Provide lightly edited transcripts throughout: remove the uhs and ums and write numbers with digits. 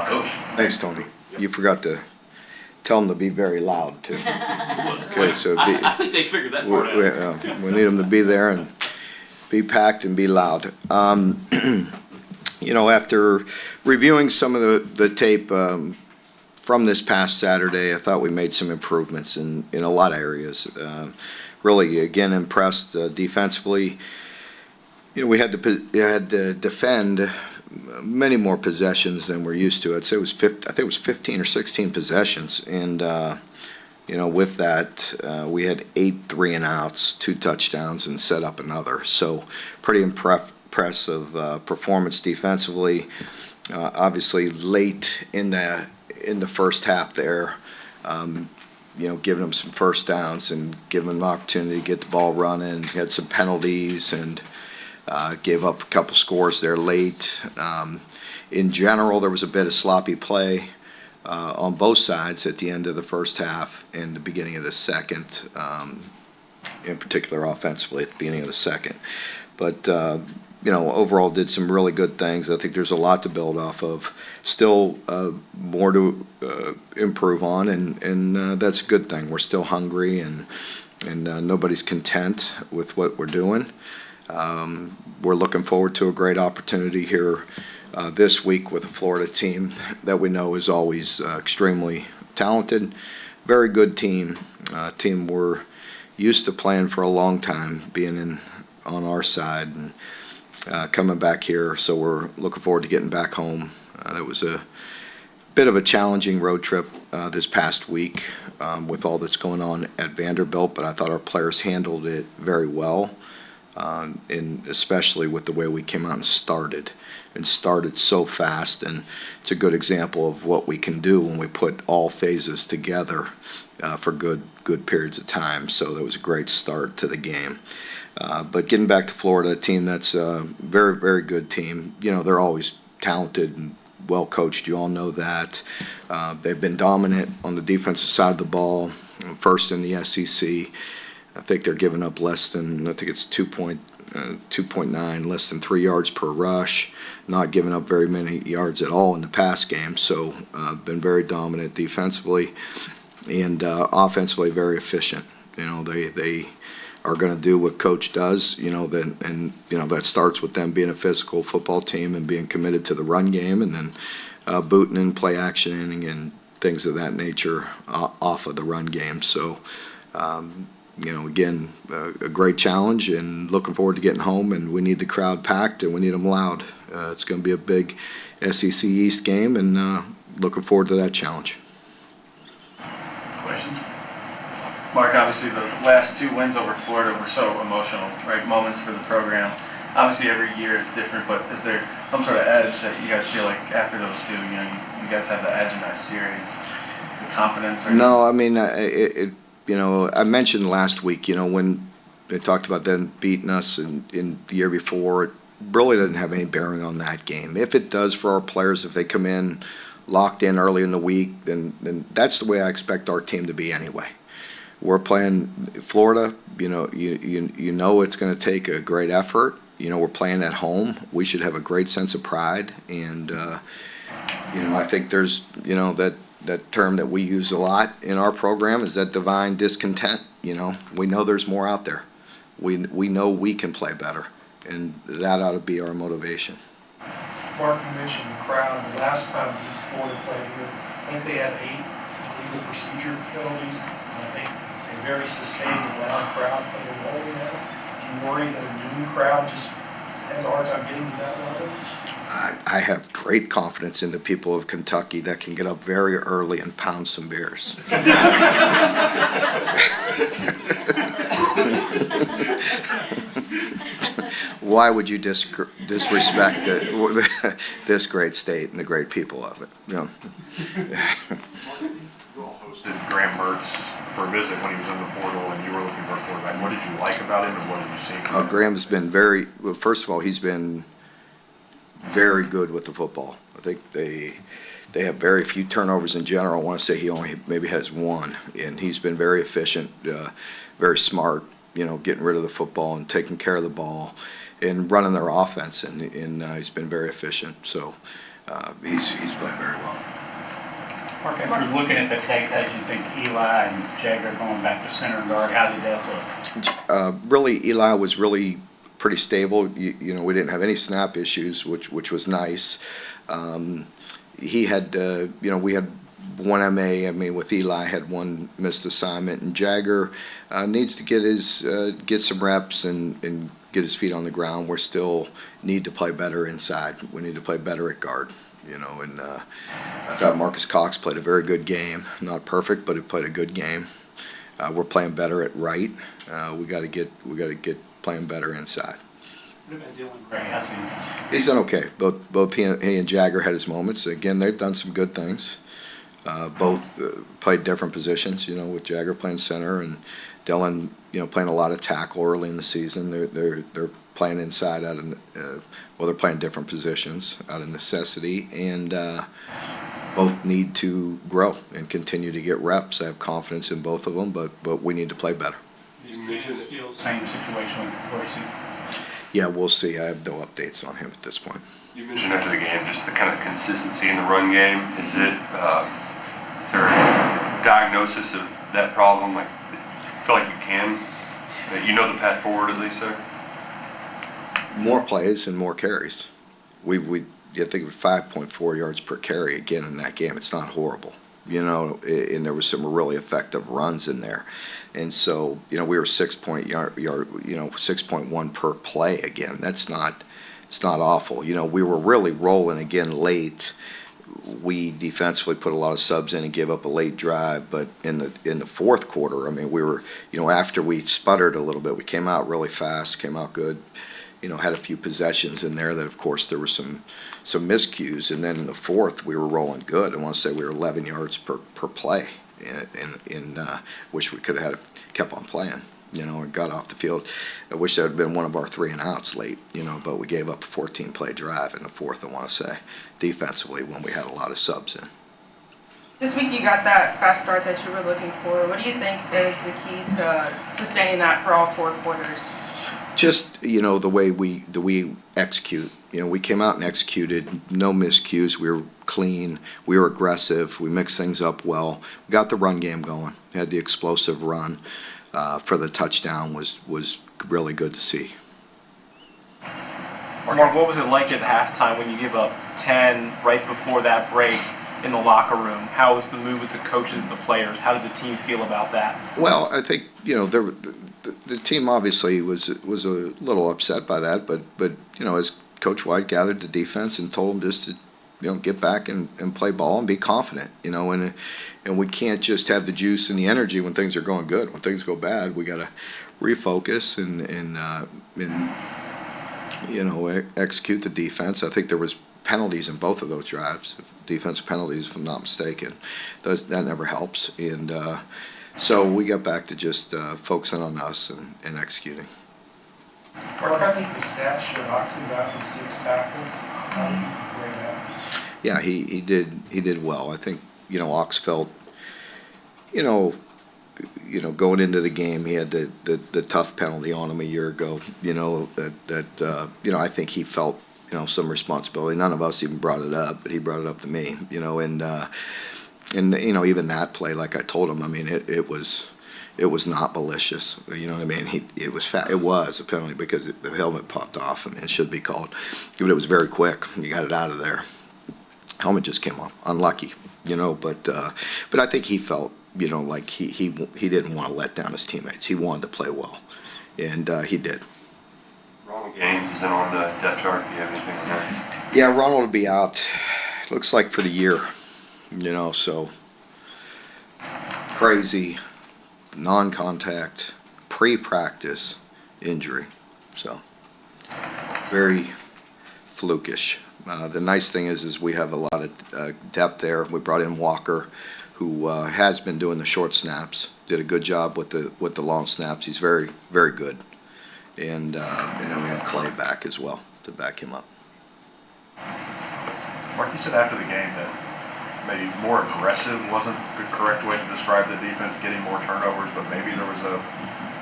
Coach. Thanks, Tony. You forgot to tell them to be very loud, too. Okay, so I think they figured that part out. we need them to be there and be packed and be loud. After reviewing some of the tape from this past Saturday, I thought we made some improvements in a lot of areas. Really, again, impressed defensively. We had to defend many more possessions than we're used to. I'd say I think it was 15 or 16 possessions, and with that, we had 8 3-and-outs, 2 touchdowns, and set up another. So, pretty impressive performance defensively. Obviously, late in the first half there, giving them some first downs and giving them an opportunity to get the ball running. Had some penalties and gave up a couple scores there late. In general, there was a bit of sloppy play on both sides at the end of the first half and the beginning of the second, in particular offensively at the beginning of the second. But, overall did some really good things. I think there's a lot to build off of. Still more to improve on, and that's a good thing. We're still hungry, and nobody's content with what we're doing. We're looking forward to a great opportunity here this week with a Florida team that we know is always extremely talented, very good team, team we're used to playing for a long time, being on our side and coming back here. So we're looking forward to getting back home. That was a bit of a challenging road trip this past week with all that's going on at Vanderbilt, but I thought our players handled it very well. And especially with the way we came out and started so fast, and it's a good example of what we can do when we put all phases together for good periods of time. So that was a great start to the game. But getting back to Florida, a team that's a very, very good team. They're always talented and well coached. You all know that. They've been dominant on the defensive side of the ball, first in the SEC. I think they're giving up less than, I think it's 2.9, less than 3 yards per rush, not giving up very many yards at all in the pass game. So been very dominant defensively and offensively very efficient. They are going to do what coach does, that starts with them being a physical football team and being committed to the run game, and then booting and play action and things of that nature off of the run game. So, again, a great challenge, and looking forward to getting home. And we need the crowd packed, and we need them loud. It's going to be a big SEC East game, and looking forward to that challenge. Questions? Mark, obviously the last 2 wins over Florida were so emotional, right? Moments for the program. Obviously every year is different, but is there some sort of edge that you guys feel like after those 2, you guys have the edge in that series? Is it confidence? Or No, I mean, I mentioned last week, when they talked about them beating us in the year before, it really doesn't have any bearing on that game. If it does for our players, if they come in locked in early in the week, then that's the way I expect our team to be anyway. We're playing Florida, you know it's going to take a great effort. We're playing at home. We should have a great sense of pride, and I think there's that term that we use a lot in our program is that divine discontent. We know there's more out there. We know we can play better, and that ought to be our motivation. Mark, you mentioned the crowd. The last time Florida played here, I think they had 8 legal procedure penalties. And I think a very sustained and loud crowd played a role in that. Do you worry that a new crowd just has a hard time getting to that level? I have great confidence in the people of Kentucky that can get up very early and pound some beers. Why would you disrespect this great state and the great people of it? You all hosted Graham Mertz for a visit when he was in the portal, and you were looking for a quarterback. What did you like about him, and what did you see from him? Graham's been first of all, he's been very good with the football. I think they have very few turnovers in general. I want to say he only maybe has 1, and he's been very efficient, very smart, getting rid of the football and taking care of the ball and running their offense, and he's been very efficient. So he's played very well. Mark, after looking at the tape, how did you think Eli and Jagger going back to center guard, how did that look? Really, Eli was really pretty stable. You know, we didn't have any snap issues, which was nice. He had, you know, we had one MA. I mean, with Eli, had one missed assignment, and Jagger needs to get some reps and get his feet on the ground. We still need to play better inside. We need to play better at guard. You know, and I thought Marcus Cox played a very good game. Not perfect, but he played a good game. We're playing better at right. We got to get playing better inside. What about Dylan Gray? How's he? He's done okay. Both he and Jagger had his moments. Again, they've done some good things. Both played different positions. You know, with Jagger playing center and Dylan, you know, playing a lot of tackle early in the season. They're playing inside out of well, they're playing different positions out of necessity, and both need to grow and continue to get reps. I have confidence in both of them, but we need to play better. Is Cam still same situation with Dorsey? Yeah, we'll see. I have no updates on him at this point. You mentioned after the game just the kind of consistency in the run game. Is there a diagnosis of that problem? Like, I feel like you can, you know the path forward at least, sir? More plays and more carries. I think it was 5.4 yards per carry again in that game. It's not horrible, you know, and there was some really effective runs in there. And so, you know, we were 6.1 per play again. It's not awful. You know, we were really rolling again late. We defensively put a lot of subs in and gave up a late drive, but in the fourth quarter, I mean, we were, you know, after we sputtered a little bit, we came out really fast, came out good. You know, had a few possessions in there that, of course, there were some miscues, and then in the fourth we were rolling good. I want to say we were 11 yards per play, and wish we could have kept on playing, you know, and got off the field. I wish that had been one of our 3 and outs late, you know, but we gave up a 14-play drive in the fourth, I want to say, defensively when we had a lot of subs in. This week you got that fast start that you were looking for. What do you think is the key to sustaining that for all 4 quarters? Just, you know, the way we execute. You know, we came out and executed, no miscues. We were clean. We were aggressive. We mixed things up well. We got the run game going. Had the explosive run for the touchdown was really good to see. Mark, what was it like at halftime when you give up 10 right before that break in the locker room? How was the mood with the coaches and the players? How did the team feel about that? Well, I think, you know, the team obviously was a little upset by that, but you know, as Coach White gathered the defense and told them just to, you know, get back and play ball and be confident, you know, and we can't just have the juice and the energy when things are going good. When things go bad, we got to refocus and you know, execute the defense. I think there was penalties in both of those drives, defensive penalties, if I'm not mistaken. That never helps, and so we got back to just focusing on us and executing. Mark, I think the stats show Oxley got 6 tackles. How do you grade that? Yeah, he did well. I think, you know, Ox felt, you know, going into the game, he had the tough penalty on him a year ago. You know that you know, I think he felt, you know, some responsibility. None of us even brought it up, but he brought it up to me. You know, and you know, even that play, like I told him, I mean, it was not malicious. You know what I mean? It was a penalty because the helmet popped off. I mean, it should be called, but it was very quick. You got it out of there. Helmet just came off. Unlucky, you know. But I think he felt, you know, like he didn't want to let down his teammates. He wanted to play well, and he did. Ronald Gaines is in on the depth chart. Do you have anything on that? Yeah, Ronald will be out. Looks like for the year. You know, so crazy, non-contact, pre-practice injury. So very flukish. The nice thing is we have a lot of depth there. We brought in Walker, who has been doing the short snaps. Did a good job with the long snaps. He's very, very good. And then we have Clay back as well to back him up. Mark, you said after the game that maybe more aggressive wasn't the correct way to describe the defense, getting more turnovers, but maybe there was a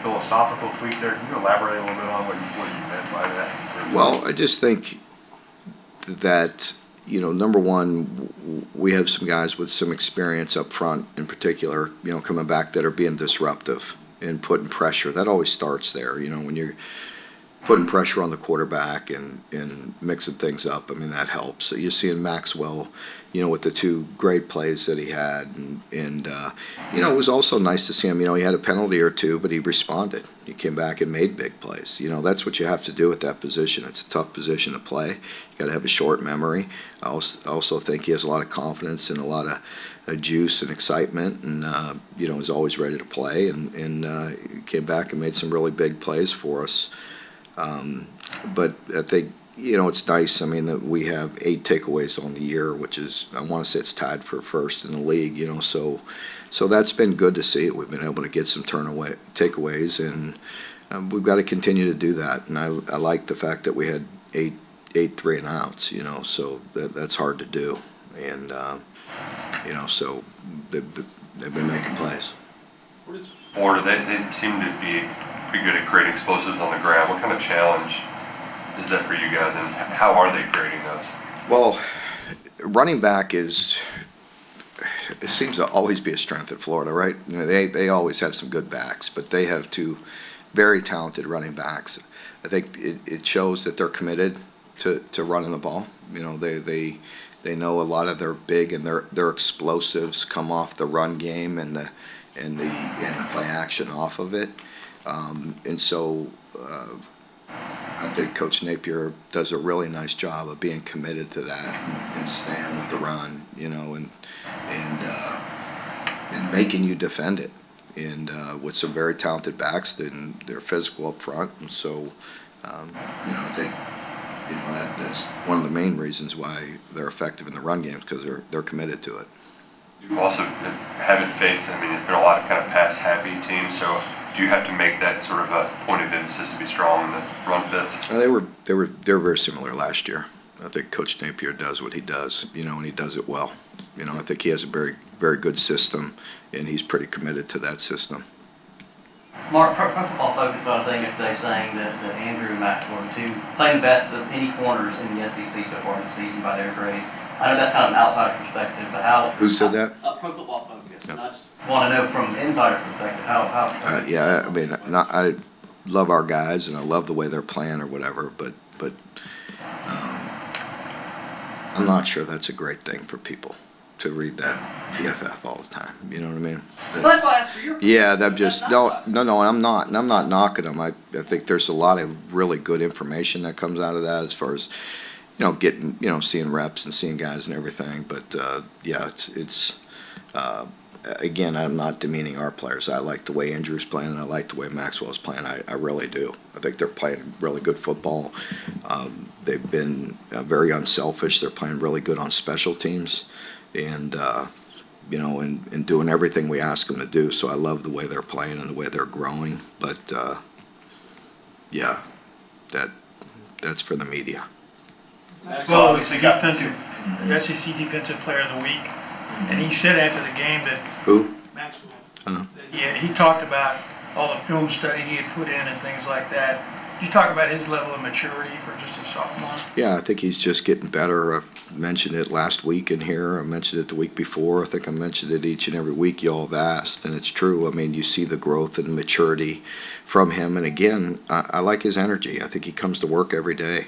philosophical tweak there. Can you elaborate a little bit on what you meant by that? Well, I just think that, number one, we have some guys with some experience up front in particular, coming back that are being disruptive and putting pressure. That always starts there, when you're putting pressure on the quarterback and mixing things up. I mean, that helps. So you're seeing Maxwell, with the 2 great plays that he had. And it was also nice to see him. He had a penalty or 2, but he responded. He came back and made big plays. That's what you have to do at that position. It's a tough position to play. You got to have a short memory. I also think he has a lot of confidence and a lot of juice and excitement, and is always ready to play. And he came back and made some really big plays for us. But I think, it's nice. I mean, that we have 8 takeaways on the year, which is, I want to say it's tied for first in the league, so that's been good to see. We've been able to get some takeaways, and we've got to continue to do that. And I like the fact that we had 8 3-and-outs, so that's hard to do. And, so they've been making plays. Florida, they seem to be pretty good at creating explosives on the ground. What kind of challenge is that for you guys, and how are they creating those? Well, running back it seems to always be a strength at Florida, right? They always have some good backs, but they have 2 very talented running backs. I think it shows that they're committed to running the ball. They know a lot of their big and their explosives come off the run game and the play action off of it. And so I think Coach Napier does a really nice job of being committed to that and staying with the run, and making you defend it. And with some very talented backs, then they're physical up front, and so I think that's one of the main reasons why they're effective in the run games, because they're committed to it. You also haven't faced, it's been a lot of kind of pass-happy teams, so do you have to make that sort of a point of emphasis to be strong in the run fits? They were very similar last year. I think Coach Napier does what he does, and he does it well. I think he has a very, very good system, and he's pretty committed to that system. Mark, Pro Football Focus put a thing yesterday saying that Andrew and Maxwell are 2 playing the best of any corners in the SEC so far this season by their grades. I know that's kind of an outsider perspective, but how? Who said that? Pro Football Focus. Yep. And I just want to know from an insider perspective how. Yeah, I mean, I love our guys and I love the way they're playing or whatever, but I'm not sure that's a great thing for people to read that PFF all the time. You know what I mean? Well, that's why I asked for your perspective. Yeah, I'm just no. I'm not knocking them. I think there's a lot of really good information that comes out of that as far as getting seeing reps and seeing guys and everything. But yeah, it's again, I'm not demeaning our players. I like the way Andrew's playing, and I like the way Maxwell's playing. I really do. I think they're playing really good football. They've been very unselfish. They're playing really good on special teams, and and doing everything we ask them to do. So I love the way they're playing and the way they're growing. But yeah, that's for the media. Well, obviously defensive, SEC Defensive Player of the Week, and he said after the game that Who? Maxwell, Uh-huh. that he talked about all the film study he had put in and things like that. Did you talk about his level of maturity for just a sophomore? Yeah, I think he's just getting better. I mentioned it last week in here. I mentioned it the week before. I think I mentioned it each and every week y'all have asked, and it's true. I mean, you see the growth and maturity from him. And again, I like his energy. I think he comes to work every day.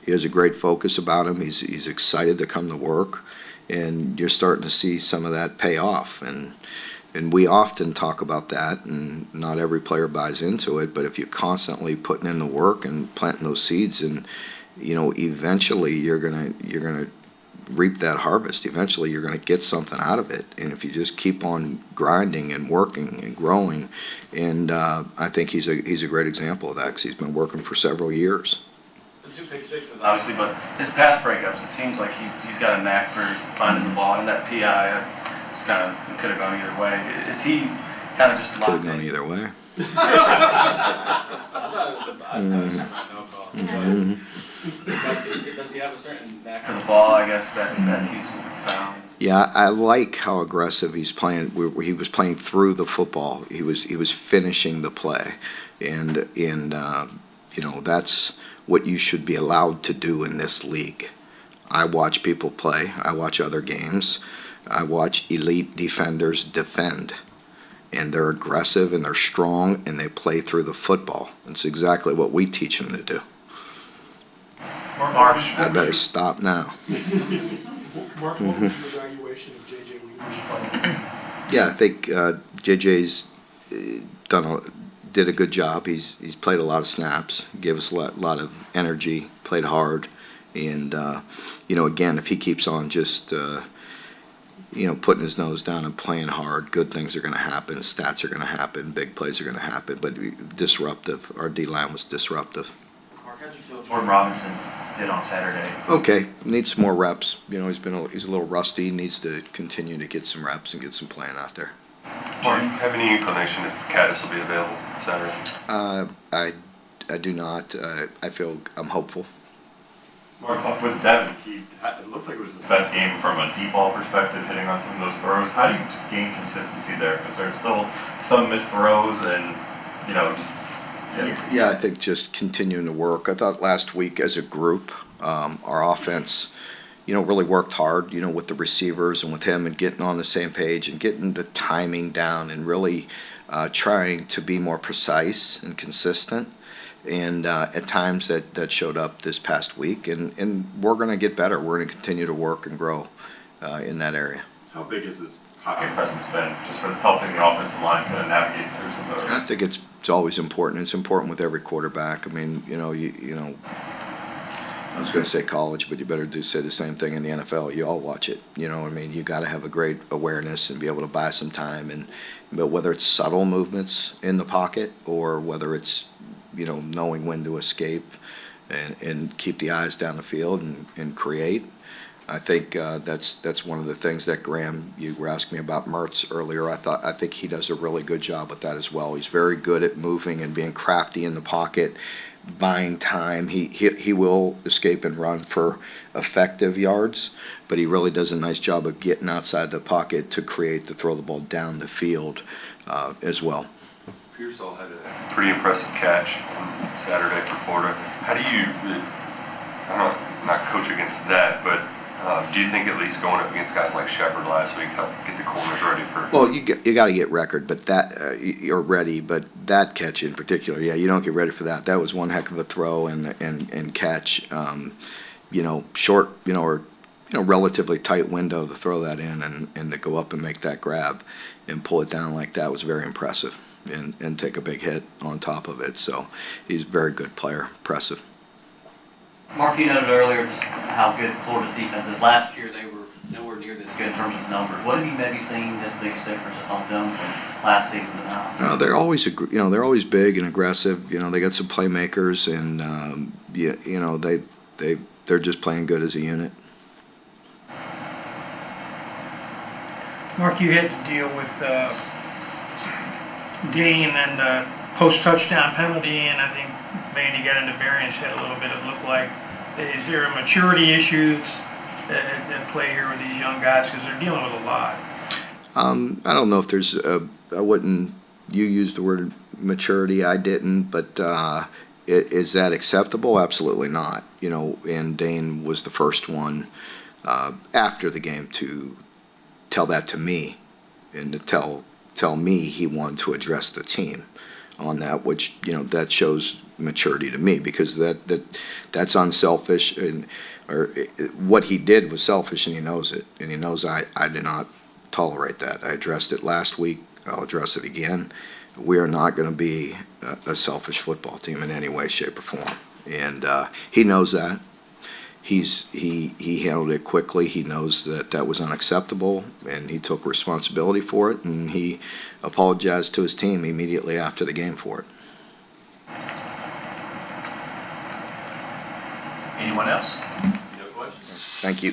He has a great focus about him. He's excited to come to work, and you're starting to see some of that pay off. And we often talk about that, and not every player buys into it, but if you're constantly putting in the work and planting those seeds, and eventually you're gonna reap that harvest. Eventually you're gonna get something out of it, and if you just keep on grinding and working and growing, and I think he's a great example of that, because he's been working for several years. The 2 pick sixes, obviously, but his pass breakups, it seems like he's got a knack for finding the ball, and that PI. It could have gone either way. Is he kind of just Could have gone either way. Does he have a certain knack for the ball, I guess, that he's found? Yeah, I like how aggressive he's playing. He was playing through the football. He was finishing the play, and that's what you should be allowed to do in this league. I watch people play. I watch other games. I watch elite defenders defend. And they're aggressive and they're strong and they play through the football. It's exactly what we teach them to do. Mark, I better stop now. Mark, what was your evaluation of J.J. Weaver's play? Yeah, I think JJ's did a good job. He's played a lot of snaps, gave us a lot of energy, played hard, and again, if he keeps on just putting his nose down and playing hard, good things are going to happen. Stats are going to happen. Big plays are going to happen. But disruptive. Our D line was disruptive. Mark, how'd you feel Jordan Robinson did on Saturday? Okay, needs some more reps. He's a little rusty. Needs to continue to get some reps and get some playing out there. Do you have any inclination if Caddis will be available Saturday? I do not. I feel I'm hopeful. Mark, with Devin, it looked like it was his best game from a deep ball perspective, hitting on some of those throws. How do you just gain consistency there? Is there still some missed throws and, just... Yeah, I think just continuing to work. I thought last week as a group, our offense, really worked hard, with the receivers and with him and getting on the same page and getting the timing down and really trying to be more precise and consistent. And at times that showed up this past week, and we're going to get better. We're going to continue to work and grow in that area. How big has this pocket presence been, just for helping the offensive line kind of navigate through some of those? I think it's always important. It's important with every quarterback. I mean, I was going to say college, but you better say the same thing in the NFL. You all watch it. You got to have a great awareness and be able to buy some time. But whether it's subtle movements in the pocket or whether it's knowing when to escape and keep the eyes down the field and create. I think that's one of the things that Graham, you were asking me about Mertz earlier. I think he does a really good job with that as well. He's very good at moving and being crafty in the pocket, buying time. He will escape and run for effective yards, but he really does a nice job of getting outside the pocket to throw the ball down the field as well. Pearsall had a pretty impressive catch on Saturday for Florida. How do you, I'm not coach against that, but do you think at least going up against guys like Shepard last week helped get the corners ready for? Well, you got to get record, but you're ready. But that catch in particular, you don't get ready for that. That was one heck of a throw and catch. Short, or relatively tight window to throw that in and to go up and make that grab and pull it down like that was very impressive. And take a big hit on top of it. So he's a very good player, impressive. Mark, you noted earlier just how good Florida's defense is. Last year they were nowhere near this good in terms of numbers. What have you maybe seen this biggest differences on film from last season to now? They're always they're always big and aggressive. They got some playmakers and they're just playing good as a unit. Mark, you had to deal with Dean and the post-touchdown penalty, and I think Vandy got into variance had a little bit. It looked like, is there a maturity issue at play here with these young guys because they're dealing with a lot? I don't know if there's I wouldn't. You used the word maturity. I didn't, but is that acceptable? Absolutely not. And Dane was the first one after the game to tell that to me and to tell me he wanted to address the team on that, which that shows maturity to me because that's unselfish or what he did was selfish and he knows it and he knows I did not tolerate that. I addressed it last week. I'll address it again. We are not going to be a selfish football team in any way, shape, or form, and he knows that. He handled it quickly. He knows that was unacceptable, and he took responsibility for it, and he apologized to his team immediately after the game for it. Anyone else? Any other questions? Thank you.